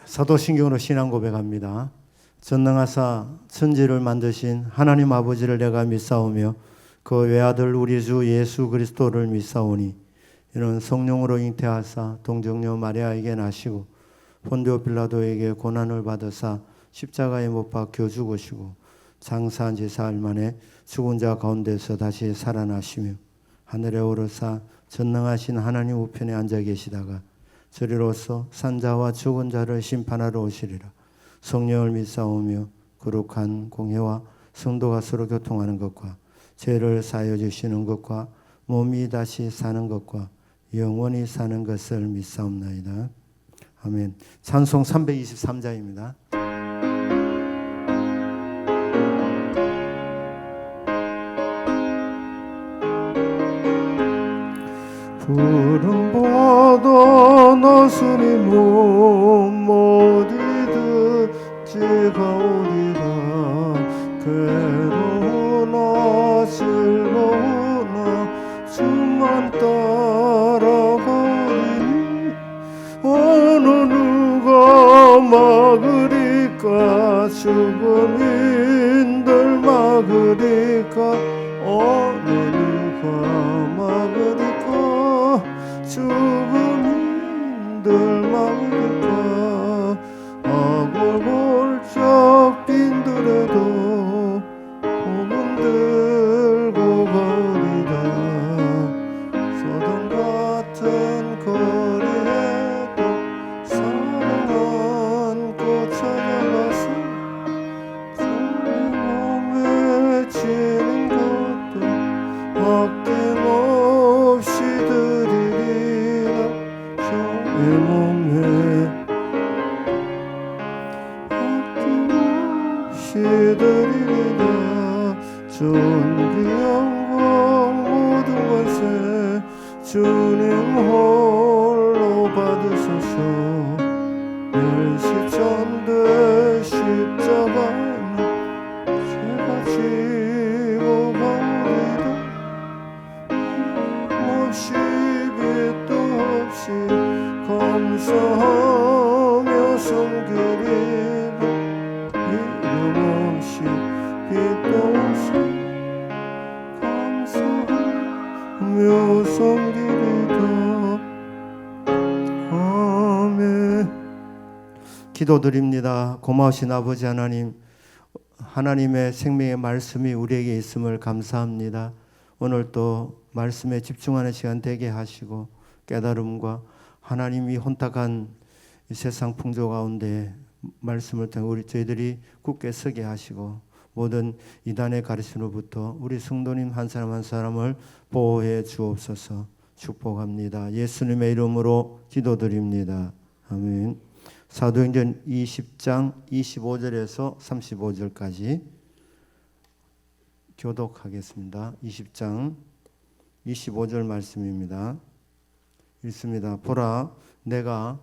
사도신경으로 신앙 고백합니다. 전능하사 천지를 만드신 하나님 아버지를 내가 믿사오며 그 외아들 우리 주 예수 그리스도를 믿사오니 이는 성령으로 잉태하사 동정녀 마리아에게 나시고 본디오 빌라도에게 고난을 받으사 십자가에 못 박혀 죽으시고 장사한 지 사흘 만에 죽은 자 가운데서 다시 살아나시며 하늘에 오르사 전능하신 하나님 우편에 앉아 계시다가 저리로서 산자와 죽은 자를 심판하러 오시리라. 성령을 믿사오며 거룩한 공회와 성도가 서로 교통하는 것과 죄를 사하여 주시는 것과 몸이 다시 사는 것과 영원히 사는 것을 믿사옵나이다. 아멘. 찬송 323자입니다. 푸른 바다 나스리 몸 어디든 즐거우리라. 괴로우나 즐거우나 주만 따라가리니 어느 누가 막으리까 죽음인들 막으리까 어느 누가 막으리까 죽음인들 막으리까 아골골짝 빈들에도 복음 들고 가오리다. 서동 같은 거리에도 사랑 안고 찾아가서 사랑 몸에 지는 것도 아낌없이 드리리라. 저의 몸에 아낌없이 드리리라. 존귀 영광 모든 것에 주님 홀로 받으소서. 멸시천대 십자가는 제가 지고 가오리다. 없이 빛도 없이 감사하며 섬기리라. 이름 없이 빛도 없이 감사하며 섬기리라. 아멘. 기도드립니다. 고마우신 아버지 하나님, 하나님의 생명의 말씀이 우리에게 있음을 감사합니다. 오늘 또 말씀에 집중하는 시간 되게 하시고 깨달음과 하나님이 혼탁한 이 세상 풍조 가운데 말씀을 통해 저희들이 굳게 서게 하시고 모든 이단의 가르침으로부터 우리 성도님 한 사람 한 사람을 보호해 주옵소서. 축복합니다. 예수님의 이름으로 기도드립니다. 아멘. 사도행전 20장 25절에서 35절까지 교독하겠습니다. 20장 25절 말씀입니다. 읽습니다. 보라, 내가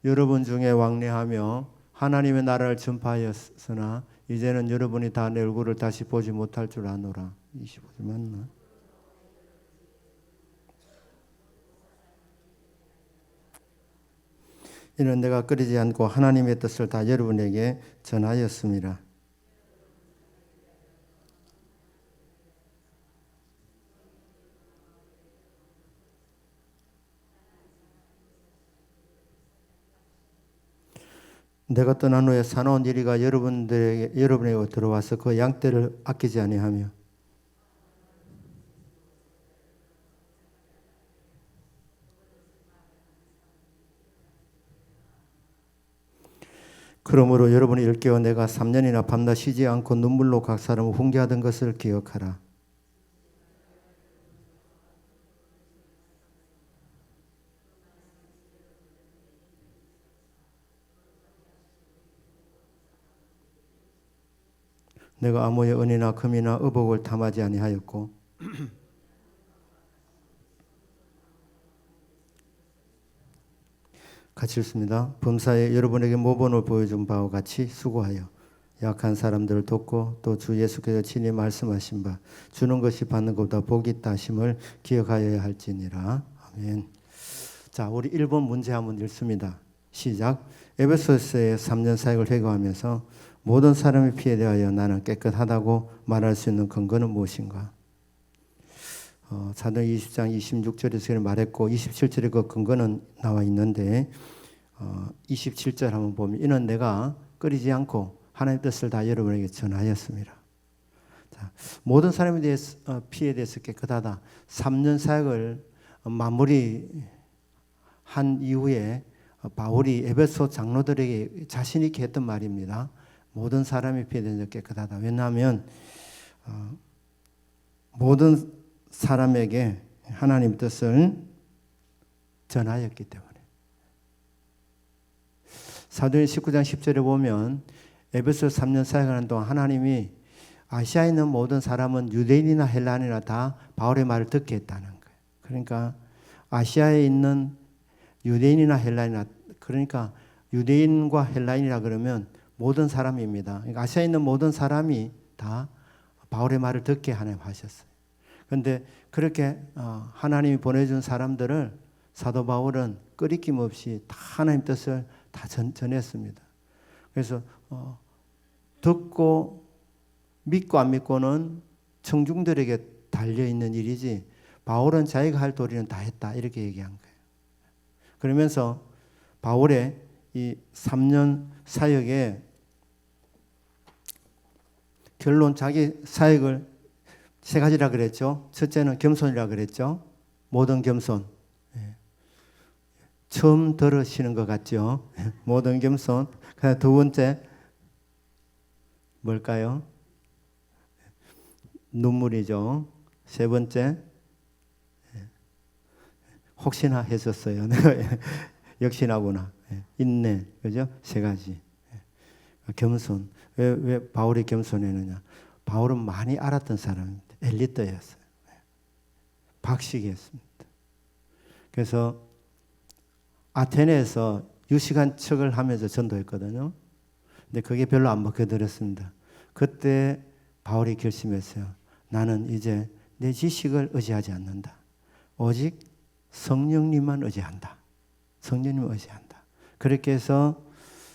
여러분 중에 왕래하며 하나님의 나라를 전파하였으나 이제는 여러분이 다 내 얼굴을 다시 보지 못할 줄 아노라. 25절 맞나? 이는 내가 끊이지 않고 하나님의 뜻을 다 여러분에게 전하였습니다. 내가 떠난 후에 사나운 이리가 여러분에게 들어와서 그 양떼를 아끼지 아니하며 그러므로 여러분이 일깨워 내가 3년이나 밤낮 쉬지 않고 눈물로 각 사람을 훈계하던 것을 기억하라. 내가 아무의 은이나 금이나 의복을 탐하지 아니하였고 같이 읽습니다. 범사에 여러분에게 모범을 보여준 바와 같이 수고하여 약한 사람들을 돕고 또 주 예수께서 친히 말씀하신 바 주는 것이 받는 것보다 복이 있다 하심을 기억하여야 할지니라. 아멘. 자, 우리 1번 문제 한번 읽습니다. 시작. 에베소서의 3년 사역을 회고하면서 모든 사람의 피에 대하여 나는 깨끗하다고 말할 수 있는 근거는 무엇인가? 사도행 20장 26절에서 말했고 27절에 그 근거는 나와 있는데 27절 한번 보면 이는 내가 끊이지 않고 하나님의 뜻을 다 여러분에게 전하였습니다. 자, 모든 사람에 대해서 피에 대해서 깨끗하다. 3년 사역을 마무리한 이후에 바울이 에베소 장로들에게 자신 있게 했던 말입니다. 모든 사람의 피에 대해서 깨끗하다. 왜냐하면 모든 사람에게 하나님 뜻을 전하였기 때문에. 사도행 19장 10절에 보면 에베소 3년 사역하는 동안 하나님이 아시아에 있는 모든 사람은 유대인이나 헬라인이나 다 바울의 말을 듣게 했다는 거예요. 그러니까 아시아에 있는 유대인이나 헬라인이나, 그러니까 유대인과 헬라인이라 그러면 모든 사람입니다. 그러니까 아시아에 있는 모든 사람이 다 바울의 말을 듣게 하나님 하셨어요. 그런데 그렇게 하나님이 보내준 사람들을 사도 바울은 끄리낌 없이 다 하나님 뜻을 다 전했습니다. 그래서 듣고 믿고 안 믿고는 청중들에게 달려있는 일이지 바울은 자기가 할 도리는 다 했다 이렇게 얘기한 거예요. 그러면서 바울의 이 3년 사역의 결론, 자기 사역을 세 가지라 그랬죠. 첫째는 겸손이라 그랬죠. 모든 겸손. 처음 들으시는 것 같죠. 모든 겸손. 그다음 두 번째 뭘까요? 눈물이죠. 세 번째 혹시나 했었어요. 역시나구나. 인내. 그죠? 세 가지. 겸손. 왜 바울이 겸손했느냐? 바울은 많이 알았던 사람입니다. 엘리트였어요. 박식이었습니다. 그래서 아테네에서 유시간 척을 하면서 전도했거든요. 근데 그게 별로 안 먹혀들었습니다. 그때 바울이 결심했어요. 나는 이제 내 지식을 의지하지 않는다. 오직 성령님만 의지한다. 성령님을 의지한다. 그렇게 해서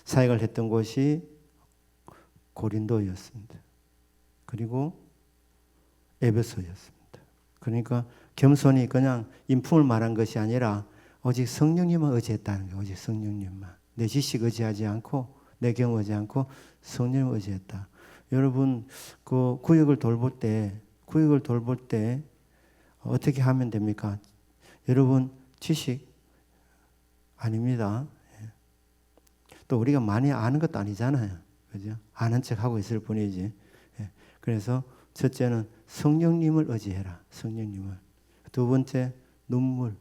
사역을 했던 곳이 고린도였습니다. 그리고 에베소였습니다. 그러니까 겸손이 그냥 인품을 말한 것이 아니라 오직 성령님만 의지했다는 거예요. 오직 성령님만. 내 지식 의지하지 않고 내 경험 의지하지 않고 성령을 의지했다. 여러분 그 구역을 돌볼 때 어떻게 하면 됩니까? 여러분 지식 아닙니다. 또 우리가 많이 아는 것도 아니잖아요. 그죠? 아는 척하고 있을 뿐이지. 그래서 첫째는 성령님을 의지해라. 성령님을. 두 번째 눈물.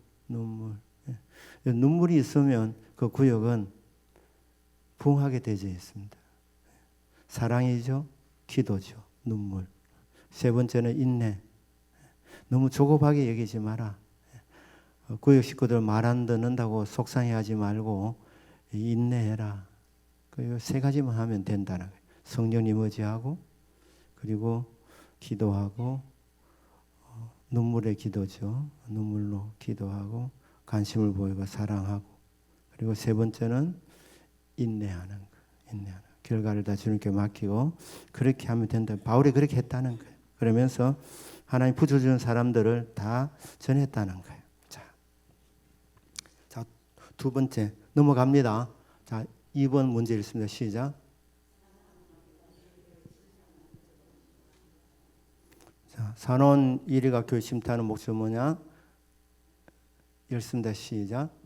눈물이 있으면 그 구역은 부흥하게 되어 있습니다. 사랑이죠. 기도죠. 눈물. 세 번째는 인내. 너무 조급하게 여기지 마라. 구역 식구들 말 안 듣는다고 속상해하지 말고 인내해라. 그 세 가지만 하면 된다는 거예요. 성령님 의지하고 그리고 기도하고 눈물의 기도죠. 눈물로 기도하고 관심을 보이고 사랑하고 그리고 세 번째는 인내하는 거. 인내하는 거. 결과를 다 주님께 맡기고 그렇게 하면 된다. 바울이 그렇게 했다는 거예요. 그러면서 하나님 붙여주는 사람들을 다 전했다는 거예요. 자, 두 번째 넘어갑니다. 자, 2번 문제 읽습니다. 시작. 자, 산원 1위가 교회 심타하는 목적 뭐냐? 읽습니다. 시작.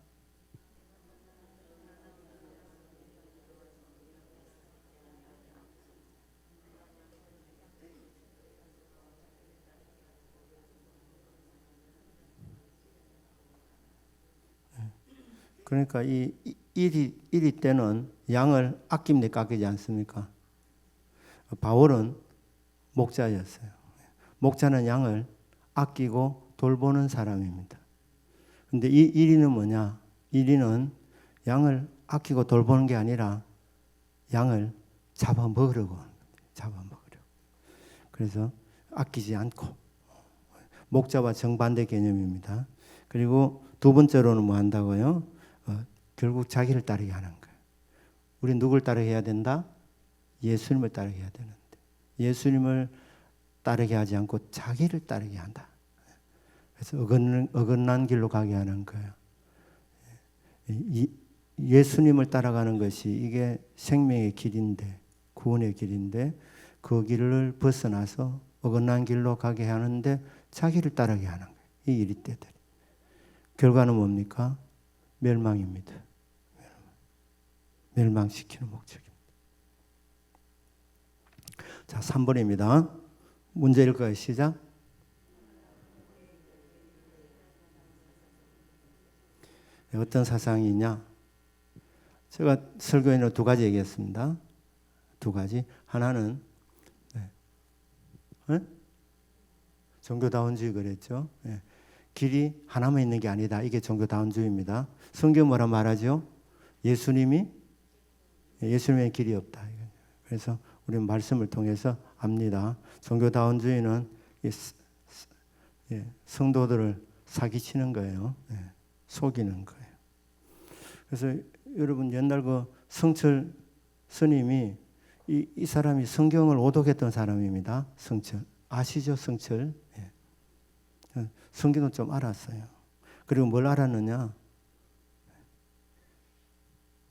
그러니까 이 1위 때는 양을 아낍니까? 아끼지 않습니까? 바울은 목자였어요. 목자는 양을 아끼고 돌보는 사람입니다. 근데 이 1위는 뭐냐? 1위는 양을 아끼고 돌보는 게 아니라 양을 잡아먹으려고 하는 겁니다. 잡아먹으려고. 그래서 아끼지 않고 목자와 정반대 개념입니다. 그리고 두 번째로는 뭐 한다고요? 결국 자기를 따르게 하는 거예요. 우리 누굴 따르게 해야 된다? 예수님을 따르게 해야 되는데 예수님을 따르게 하지 않고 자기를 따르게 한다. 그래서 어긋난 길로 가게 하는 거예요. 예수님을 따라가는 것이 이게 생명의 길인데 구원의 길인데 그 길을 벗어나서 어긋난 길로 가게 하는데 자기를 따르게 하는 거예요. 이 일이 때들이. 결과는 뭡니까? 멸망입니다. 멸망시키는 목적입니다. 자, 3번입니다. 문제 읽어요. 시작. 어떤 사상이 있냐? 제가 설교에는 두 가지 얘기했습니다. 두 가지. 하나는 종교다원주의 그랬죠. 길이 하나만 있는 게 아니다. 이게 종교다원주의입니다. 성경 뭐라 말하죠? 예수님의 길이 없다. 그래서 우리는 말씀을 통해서 압니다. 종교다원주의는 성도들을 사기치는 거예요. 속이는 거예요. 그래서 여러분 옛날 그 성철 스님이 이 사람이 성경을 오독했던 사람입니다. 성철 아시죠? 성철. 성경을 좀 알았어요. 그리고 뭘 알았느냐?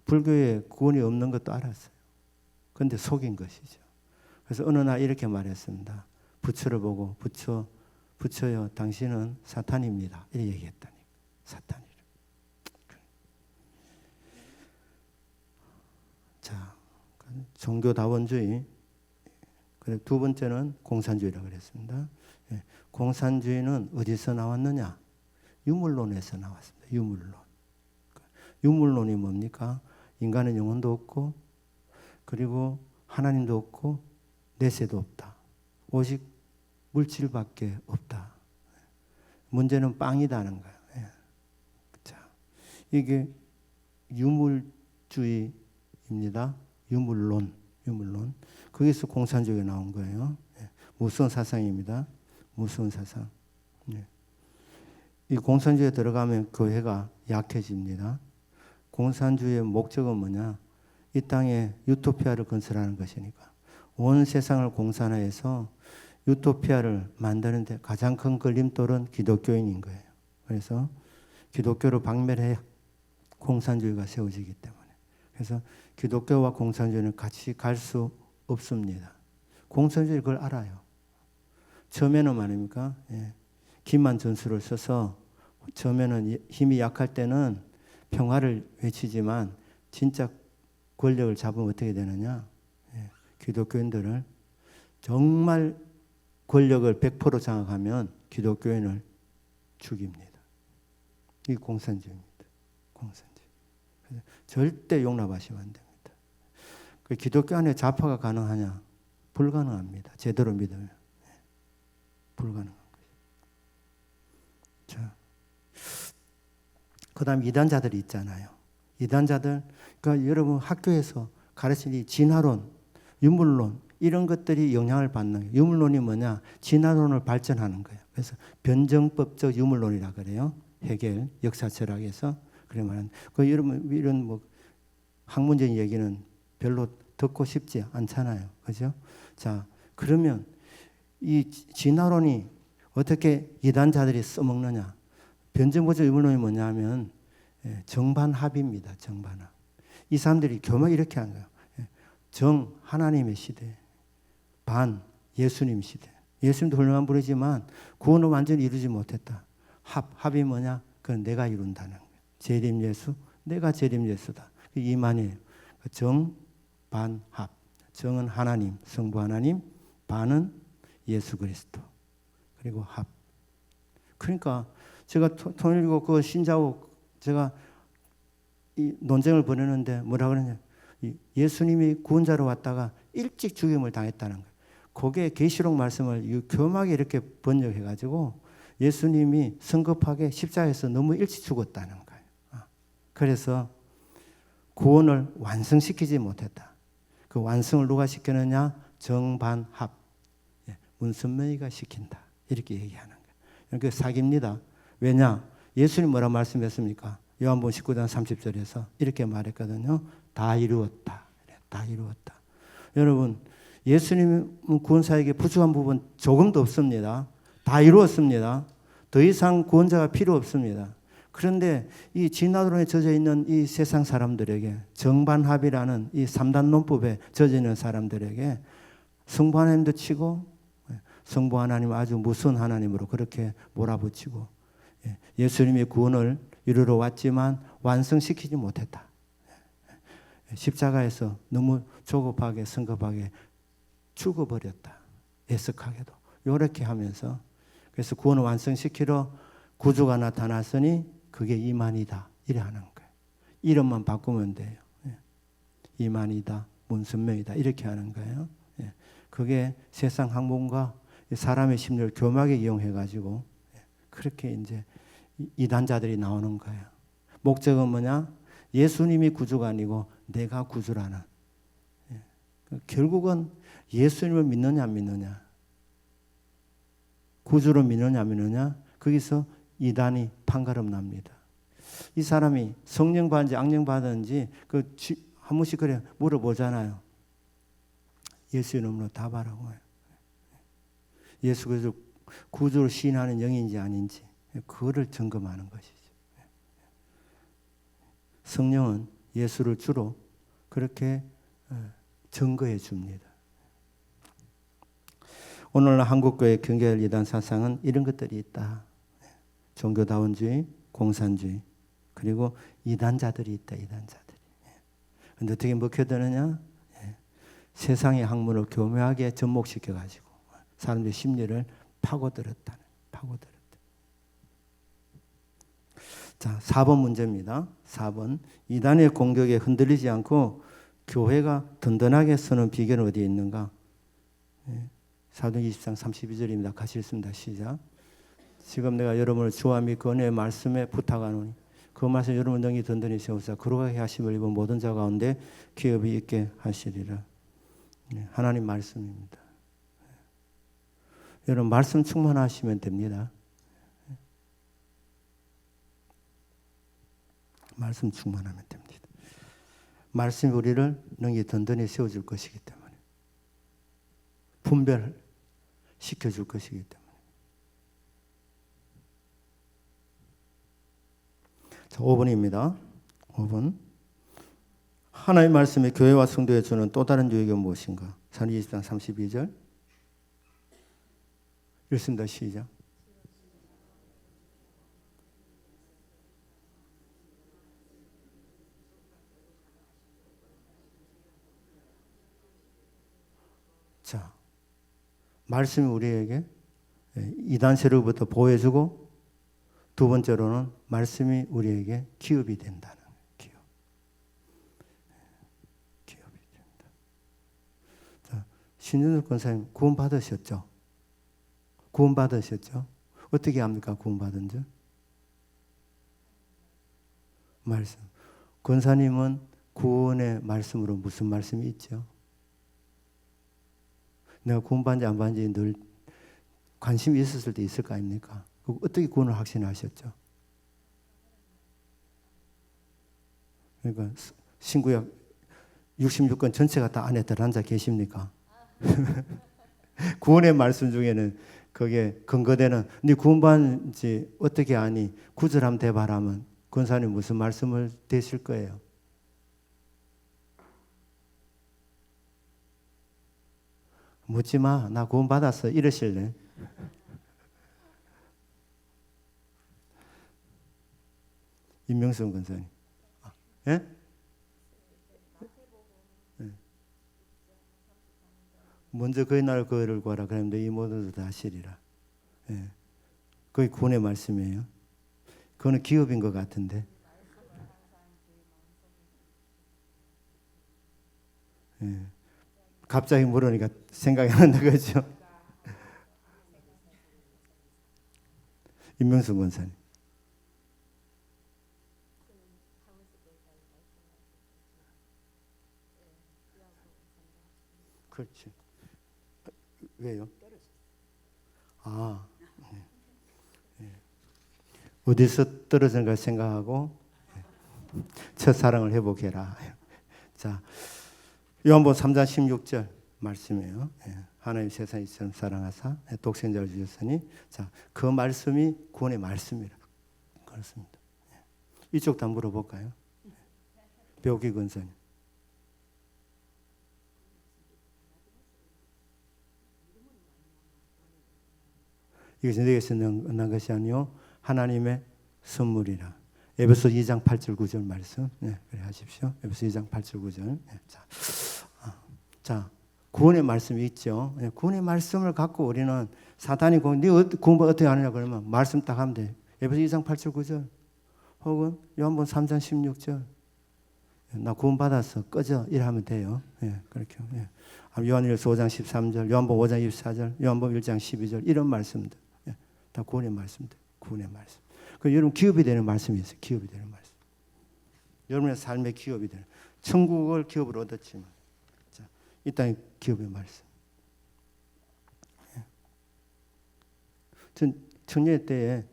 불교에 구원이 없는 것도 알았어요. 그런데 속인 것이죠. 그래서 어느 날 이렇게 말했습니다. 부처를 보고 부처요 당신은 사탄입니다. 이렇게 얘기했다니까. 사탄이라. 자, 종교다원주의. 그리고 두 번째는 공산주의라고 그랬습니다. 공산주의는 어디서 나왔느냐? 유물론에서 나왔습니다. 유물론. 유물론이 뭡니까? 인간은 영혼도 없고 그리고 하나님도 없고 내세도 없다. 오직 물질밖에 없다. 문제는 빵이다는 거예요. 자, 이게 유물주의입니다. 유물론. 거기서 공산주의가 나온 거예요. 무서운 사상입니다. 무서운 사상. 이 공산주의에 들어가면 교회가 약해집니다. 공산주의의 목적은 뭐냐? 이 땅에 유토피아를 건설하는 것이니까. 온 세상을 공산화해서 유토피아를 만드는데 가장 큰 걸림돌은 기독교인인 거예요. 그래서 기독교를 박멸해야 공산주의가 세워지기 때문에. 그래서 기독교와 공산주의는 같이 갈 수 없습니다. 공산주의 그걸 알아요. 처음에는 말입니까? 기만 전술을 써서 처음에는 힘이 약할 때는 평화를 외치지만 진짜 권력을 잡으면 어떻게 되느냐? 기독교인들을 정말 권력을 100% 장악하면 기독교인을 죽입니다. 이 공산주의입니다. 공산주의. 절대 용납하시면 안 됩니다. 그 기독교 안에 좌파가 가능하냐? 불가능합니다. 제대로 믿으면. 불가능한 거죠. 자, 그 다음 이단자들이 있잖아요. 이단자들, 그러니까 여러분 학교에서 가르치는 이 진화론, 유물론, 이런 것들이 영향을 받는 거예요. 유물론이 뭐냐? 진화론을 발전하는 거예요. 그래서 변정법적 유물론이라 그래요. 해겔, 역사철학에서. 그래 말하는. 그 여러분, 이런 뭐 학문적인 얘기는 별로 듣고 싶지 않잖아요. 그죠? 자, 그러면 이 진화론이 어떻게 이단자들이 써먹느냐? 변정법적 유물론이 뭐냐면 정반합입니다. 정반합. 이 사람들이 교묘하게 이렇게 한 거예요. 정, 하나님의 시대. 반, 예수님 시대. 예수님도 훌륭한 분이지만 구원을 완전히 이루지 못했다. 합이 뭐냐? 그건 내가 이룬다는 거예요. 재림 예수, 내가 재림 예수다. 이만이에요. 정, 반, 합. 정은 하나님, 성부 하나님, 반은 예수 그리스도. 그리고 합. 그러니까 제가 통일교 그 신자고 제가 이 논쟁을 벌이는데 뭐라 그러냐? 예수님이 구원자로 왔다가 일찍 죽임을 당했다는 거예요. 그게 계시록 말씀을 교묘하게 이렇게 번역해가지고 예수님이 성급하게 십자가에서 너무 일찍 죽었다는 거예요. 그래서 구원을 완성시키지 못했다. 그 완성을 누가 시키느냐? 정반합. 문선명이가 시킨다. 이렇게 얘기하는 거예요. 이게 사기입니다. 왜냐? 예수님 뭐라 말씀했습니까? 요한복음 19장 30절에서 이렇게 말했거든요. 다 이루었다. 다 이루었다. 여러분, 예수님은 구원사에게 부족한 부분 조금도 없습니다. 다 이루었습니다. 더 이상 구원자가 필요 없습니다. 그런데 이 진화론에 젖어 있는 이 세상 사람들에게, 정반합이라는 이 3단 논법에 젖어 있는 사람들에게 성부 하나님도 치고, 성부 하나님 아주 무서운 하나님으로 그렇게 몰아붙이고, 예수님이 구원을 이루러 왔지만 완성시키지 못했다. 십자가에서 너무 조급하게 성급하게 죽어버렸다. 애석하게도. 이렇게 하면서, 그래서 구원을 완성시키러 구주가 나타났으니 그게 이만이다. 이래 하는 거예요. 이름만 바꾸면 돼요. 이만이다, 문선명이다, 이렇게 하는 거예요. 그게 세상 학문과 사람의 심리를 교묘하게 이용해가지고 그렇게 이제 이단자들이 나오는 거예요. 목적은 뭐냐? 예수님이 구주가 아니고 내가 구주라는. 결국은 예수님을 믿느냐 안 믿느냐, 구주로 믿느냐 안 믿느냐, 거기서 이단이 판가름 납니다. 이 사람이 성령 받은지 악령 받은지 한 번씩 그래 물어보잖아요. 예수 이름으로 답하라고 해요. 예수 그리스도 구주로 시인하는 영인지 아닌지 그거를 점검하는 것이죠. 성령은 예수를 주로 그렇게 증거해 줍니다. 오늘날 한국교회 경계할 이단 사상은 이런 것들이 있다. 종교다원주의, 공산주의, 그리고 이단자들이 있다. 이단자들이. 그런데 어떻게 먹혀드느냐? 세상의 학문을 교묘하게 접목시켜가지고 사람들의 심리를 파고들었다. 자, 4번 문제입니다. 4번. 이단의 공격에 흔들리지 않고 교회가 든든하게 서는 비결은 어디에 있는가? 사도행전 20장 32절입니다. 같이 읽습니다. 시작. 지금 내가 여러분을 주와 및 그 은혜의 말씀에 부탁하노니 그 말씀 여러분 능히 든든히 세우사 그러하게 하심을 입은 모든 자 가운데 기업이 있게 하시리라. 하나님 말씀입니다. 여러분 말씀 충만하시면 됩니다. 말씀 충만하면 됩니다. 말씀이 우리를 능히 든든히 세워줄 것이기 때문에, 분별시켜줄 것이기 때문에. 자, 5번입니다. 5번. 하나님의 말씀이 교회와 성도에 주는 또 다른 유익은 무엇인가? 사도행전 20장 32절. 읽습니다. 시작. 자, 말씀이 우리에게 이단 세력부터 보호해주고, 두 번째로는 말씀이 우리에게 기업이 된다는 기업이 된다. 자, 신준석 권사님 구원 받으셨죠? 구원 받으셨죠? 어떻게 합니까? 구원 받은 줄? 말씀. 권사님은 구원의 말씀으로 무슨 말씀이 있죠? 내가 구원 받는지 안 받는지 늘 관심이 있었을 때 있을 거 아닙니까? 어떻게 구원을 확신하셨죠? 그러니까 신구약 66권 전체가 다 안에 들어앉아 계십니까? 구원의 말씀 중에는 그게 근거되는, 네 구원받는지 어떻게 아니? 구절함 대발하면 권사님 무슨 말씀을 대실 거예요? 묻지 마. 나 구원 받았어. 이러실래? 임명선 권사님. 예? 먼저 그의 나라를 그를 구하라. 그러면 이 모든 것을 다 하시리라. 예. 그게 구원의 말씀이에요. 그거는 기업인 것 같은데. 예. 갑자기 물으니까 생각이 안 난다, 그죠? 임명수 권사님. 그렇지. 왜요? 아, 네. 어디서 떨어진가 생각하고 첫사랑을 회복해라. 자, 요한복음 3장 16절 말씀이에요. 예. 하나님 세상을 이처럼 사랑하사 독생자를 주셨으니, 자, 그 말씀이 구원의 말씀이라. 그렇습니다. 예. 이쪽도 한번 물어볼까요? 벽이 근선이. 이것이 내게서 난 것이 아니요 하나님의 선물이라. 에베소 2장 8절 9절 말씀. 네, 그래 하십시오. 에베소 2장 8절 9절. 네, 자, 구원의 말씀이 있죠. 네, 구원의 말씀을 갖고 우리는 사탄이 네 공부 어떻게 하느냐 그러면 말씀 딱 하면 돼. 에베소 2장 8절 9절. 혹은 요한복음 3장 16절. 나 구원 받았어. 꺼져. 이러면 돼요. 예, 그렇게. 예. 요한일서 5장 13절, 요한복음 5장 24절, 요한복음 1장 12절 이런 말씀들. 예, 다 구원의 말씀들. 구원의 말씀. 그 여러분 기업이 되는 말씀이 있어요. 기업이 되는 말씀. 여러분의 삶의 기업이 되는. 천국을 기업으로 얻었지만, 자, 이 땅의 기업의 말씀. 예. 전 청년의 때에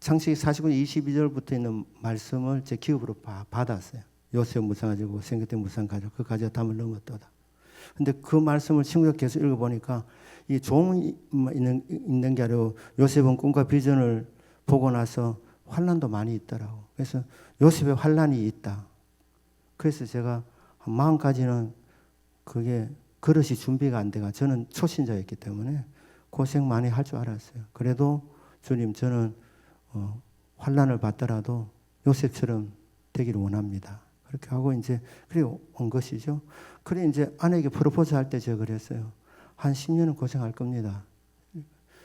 창세기 49장 22절부터 있는 말씀을 제 기업으로 받았어요. 요셉 무상 가지고 생겼대 무상 가지고 그 가지고 담을 넘었도다. 근데 그 말씀을 친구가 계속 읽어보니까 이 종 있는 게 아니고 요셉은 꿈과 비전을 보고 나서 환난도 많이 있더라고. 그래서 요셉의 환난이 있다. 그래서 제가 한 마음까지는 그게 그릇이 준비가 안 돼가 저는 초신자였기 때문에 고생 많이 할 줄 알았어요. 그래도 주님 저는 환난을 받더라도 요셉처럼 되기를 원합니다. 그렇게 하고 이제 그래 온 것이죠. 그래 이제 아내에게 프로포즈 할 때 제가 그랬어요. 한 10년은 고생할 겁니다.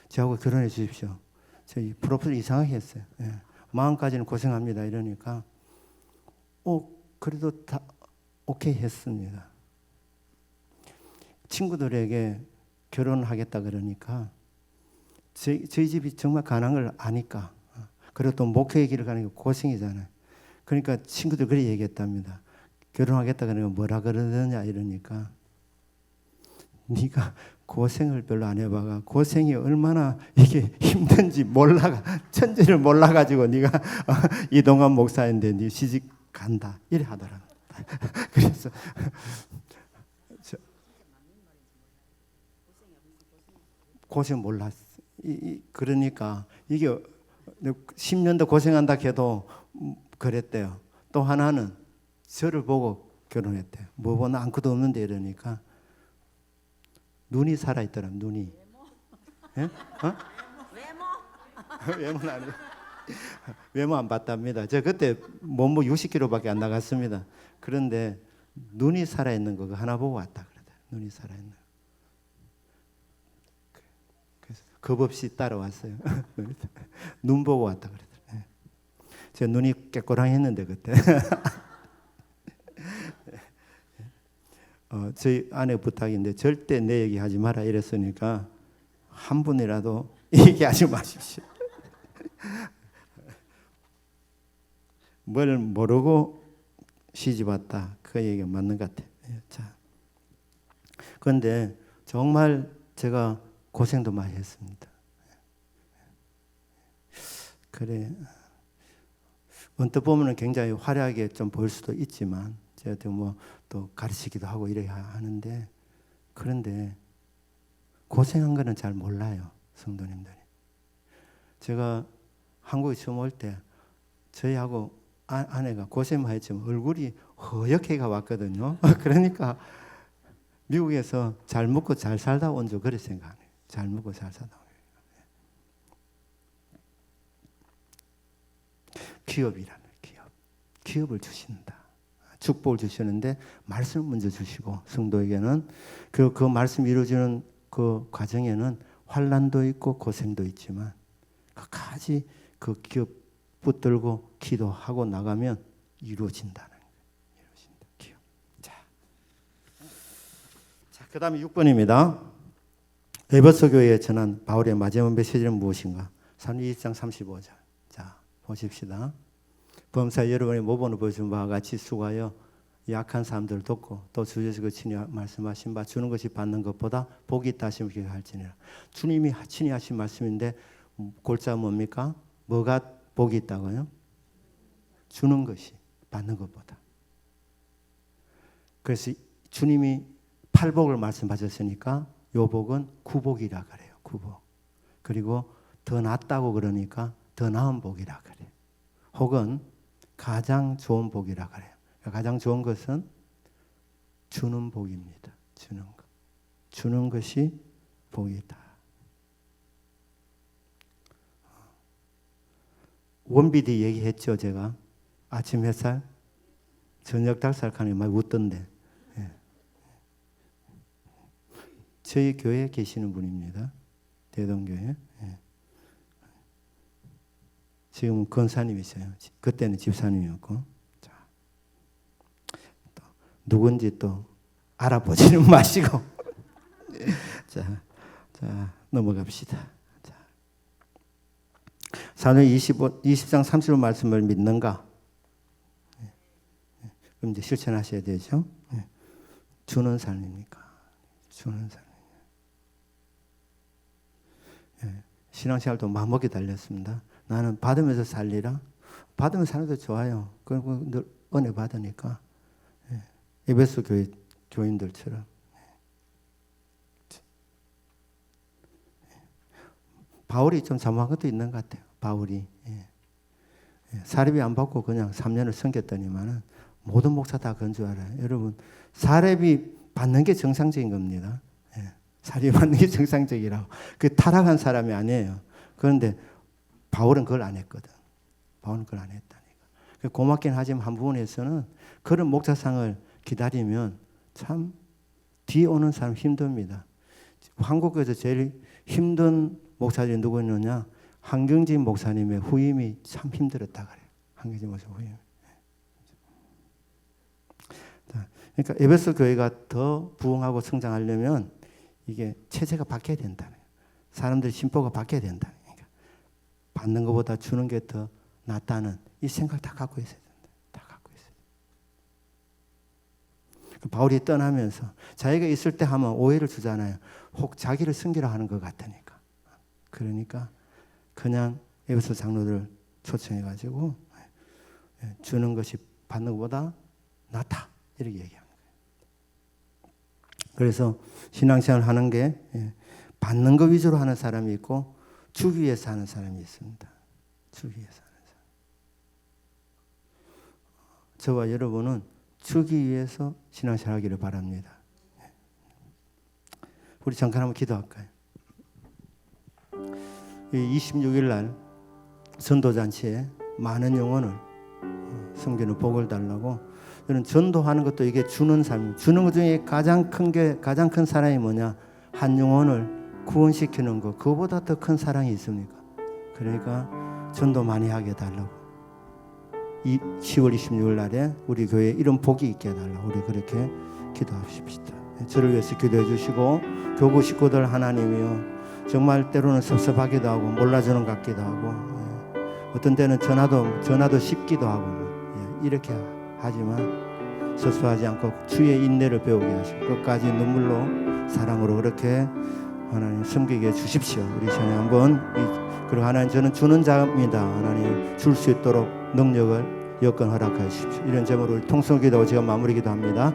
저하고 결혼해 주십시오. 저희 프로포즈 이상하게 했어요. 예. 마음까지는 고생합니다. 이러니까 그래도 다 오케이 했습니다. 친구들에게 결혼하겠다 그러니까 저희 집이 정말 가난한 걸 아니까 그리고 또 목회의 길을 가는 게 고생이잖아요. 그러니까 친구들 그렇게 얘기했답니다. 결혼하겠다 그러니까 뭐라 그러느냐 이러니까 네가 고생을 별로 안 해봐가 고생이 얼마나 이게 힘든지 몰라가 천지를 몰라가지고 네가 이동환 목사인데 네 시집 간다 이래 하더라. 그래서 고생 몰랐어. 그러니까 이게 10년도 고생한다 해도 그랬대요. 또 하나는 저를 보고 결혼했대요. 뭐 보나 아무것도 없는데 이러니까 눈이 살아있더라. 눈이. 예? 외모는 아니고 외모 안 봤답니다. 저 그때 몸무 60kg밖에 안 나갔습니다. 그런데 눈이 살아있는 거 하나 보고 왔다 그러다. 눈이 살아있는 거. 그래서 겁 없이 따라왔어요. 눈 보고 왔다 그러더라고요. 제 눈이 깨꼬랑했는데 그때. 저희 아내 부탁인데 절대 내 얘기하지 마라 이랬으니까 한 분이라도 얘기하지 마십시오. 뭘 모르고 시집 왔다. 그 얘기가 맞는 것 같아요. 자, 그런데 정말 제가 고생도 많이 했습니다. 그래. 언뜻 보면 굉장히 화려하게 좀 보일 수도 있지만 제가 뭐 또 가르치기도 하고 이래야 하는데 그런데 고생한 거는 잘 몰라요. 성도님들이. 제가 한국에 처음 올 때 저희하고 아내가 고생만 했지만 얼굴이 허옇게가 왔거든요. 그러니까 미국에서 잘 먹고 잘 살다 온 줄 그렇게 생각해요. 잘 먹고 잘 살다 온 기업이라는 기업을 주신다. 축복을 주시는데 말씀을 먼저 주시고 성도에게는 그 말씀 이루어지는 그 과정에는 환난도 있고 고생도 있지만 끝까지 그 기업 붙들고 기도하고 나가면 이루어진다는 거예요. 이루어진다. 기업. 자, 그다음에 6번입니다. 에베소 교회에 전한 바울의 마지막 메시지는 무엇인가? 22장 35절. 자, 보십시다. 범사 여러분의 모범을 보여준 바와 같이 수고하여 약한 사람들을 돕고 또 주 예수가 친히 말씀하신 바 주는 것이 받는 것보다 복이 있다 하시면 그렇게 할지니라. 주님이 친히 하신 말씀인데 골자 뭡니까? 뭐가 복이 있다고요? 주는 것이 받는 것보다. 그래서 주님이 팔복을 말씀하셨으니까 요 복은 구복이라 그래요. 구복. 그리고 더 낫다고 그러니까 더 나은 복이라 그래요. 혹은 가장 좋은 복이라 그래요. 가장 좋은 것은 주는 복입니다. 주는 것. 주는 것이 복이다. 원비디 얘기했죠, 제가. 아침 햇살, 저녁 닭살 가는 게 많이 웃던데. 예. 저희 교회에 계시는 분입니다. 대동교회. 예. 지금은 권사님이세요. 그때는 집사님이었고. 자, 또 누군지 또 알아보지는 마시고. 자, 넘어갑시다. 사도행 20장 30절 말씀을 믿는가? 그럼 이제 실천하셔야 되죠. 주는 삶입니까? 주는 삶. 신앙생활도 마음먹기 달렸습니다. 나는 받으면서 살리라. 받으면서 사는 것도 좋아요. 그리고 늘 은혜 받으니까. 에베소 교인들처럼. 바울이 좀 잘못한 것도 있는 것 같아요. 바울이. 사렙이 안 받고 그냥 3년을 섬겼더니만은 모든 목사 다 그런 줄 알아요. 여러분, 사렙이 받는 게 정상적인 겁니다. 사렙이 받는 게 정상적이라고. 그 타락한 사람이 아니에요. 그런데 바울은 그걸 안 했거든. 바울은 그걸 안 했다니까. 고맙긴 하지만 한 부분에서는 그런 목사상을 기다리면 참 뒤에 오는 사람 힘듭니다. 한국에서 제일 힘든 목사들이 누구 있느냐? 한경진 목사님의 후임이 참 힘들었다 그래요. 한경진 목사 후임. 그러니까 에베소 교회가 더 부흥하고 성장하려면 이게 체제가 바뀌어야 된다. 사람들의 심보가 바뀌어야 된다. 그러니까 받는 것보다 주는 게 더 낫다는 이 생각을 다 갖고 있어야 된다. 다 갖고 있어야 된다. 바울이 떠나면서 자기가 있을 때 하면 오해를 주잖아요. 혹 자기를 숨기려 하는 것 같으니까. 그러니까 그냥 에베소 장로들 초청해가지고 주는 것이 받는 것보다 낫다 이렇게 얘기합니다. 그래서 신앙생활 하는 게 받는 것 위주로 하는 사람이 있고 주기 위해서 하는 사람이 있습니다. 주기 위해서 하는 사람. 저와 여러분은 주기 위해서 신앙생활 하기를 바랍니다. 우리 잠깐 한번 기도할까요? 26일 날 전도잔치에 많은 영혼을 섬기는 복을 달라고. 저는 전도하는 것도 이게 주는 삶, 주는 것 중에 가장 큰 사랑이 뭐냐? 한 영혼을 구원시키는 것, 그거보다 더 큰 사랑이 있습니까? 그러니까 전도 많이 하게 해달라고. 10월 26일 날에 우리 교회에 이런 복이 있게 해달라고 우리 그렇게 기도하십시다. 저를 위해서 기도해 주시고, 교구 식구들 하나님이요, 정말 때로는 섭섭하기도 하고 몰라주는 것 같기도 하고, 어떤 때는 전화도 씹기도 하고 이렇게 하지만 섭섭하지 않고 주의 인내를 배우게 하시고 끝까지 눈물로 사랑으로 그렇게 하나님 섬기게 해주십시오. 우리 전에 한번 그리고 하나님, 저는 주는 자입니다. 하나님 줄 수 있도록 능력을 여건 허락해 주십시오. 이런 제목으로 통성기도 제가 마무리 기도합니다.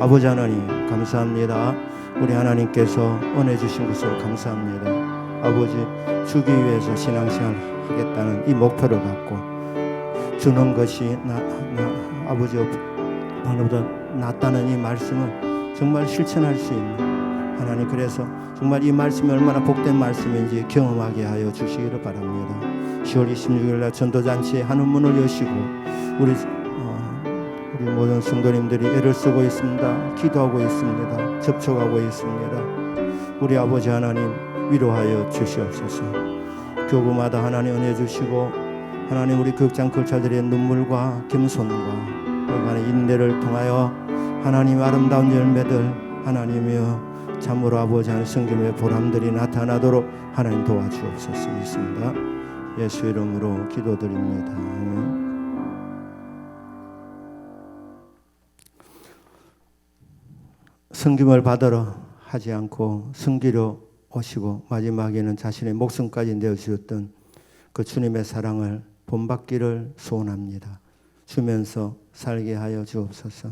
아버지 하나님 감사합니다. 우리 하나님께서 은혜 주신 것을 감사합니다. 아버지, 주기 위해서 신앙생활 하겠다는 이 목표를 갖고 주는 것이 아버지 하나보다 낫다는 이 말씀을 정말 실천할 수 있는 하나님, 그래서 정말 이 말씀이 얼마나 복된 말씀인지 경험하게 하여 주시기를 바랍니다. 10월 26일 날 전도잔치에 하늘 문을 여시고 우리 모든 성도님들이 애를 쓰고 있습니다. 기도하고 있습니다. 접촉하고 있습니다. 우리 아버지 하나님 위로하여 주시옵소서. 교구마다 하나님 은혜 주시고 하나님 우리 교육장 걸차들의 눈물과 겸손과 얼마나 인내를 통하여 하나님 아름다운 열매들 하나님이여 참으로 아버지 하나님 성김의 보람들이 나타나도록 하나님 도와주옵소서. 있습니다. 예수 이름으로 기도드립니다. 아멘. 섬김을 받으러 하지 않고 섬기려 오시고 마지막에는 자신의 목숨까지 내어주셨던 그 주님의 사랑을 본받기를 소원합니다. 주면서 살게 하여 주옵소서.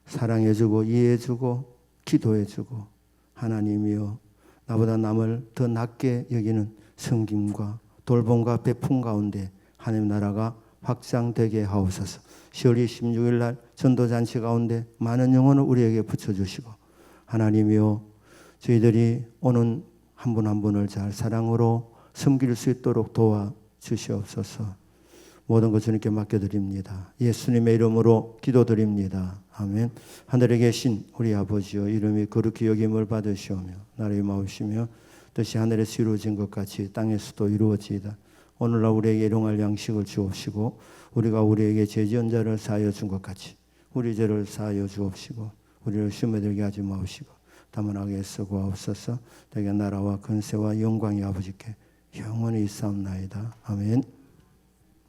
사랑해주고 이해해주고 기도해주고 하나님이여 나보다 남을 더 낮게 여기는 섬김과 돌봄과 베품 가운데 하나님 나라가 확장되게 하옵소서. 10월 26일 날 전도잔치 가운데 많은 영혼을 우리에게 붙여주시고 하나님이여 저희들이 오는 한 분 한 분을 잘 사랑으로 섬길 수 있도록 도와주시옵소서. 모든 것 주님께 맡겨드립니다. 예수님의 이름으로 기도드립니다. 아멘. 하늘에 계신 우리 아버지여 이름이 거룩히 여김을 받으시오며 나라의 마옵시며 뜻이 하늘에서 이루어진 것 같이 땅에서도 이루어지이다. 오늘날 우리에게 일용할 양식을 주옵시고 우리가 우리에게 죄지은 자를 사하여 준 것 같이 우리 죄를 사하여 주옵시고 우리를 시험에 들게 하지 마옵시고 다만 악에서 구하옵소서. 대개 나라와 근세와 영광이 아버지께 영원히 있사옵나이다. 아멘.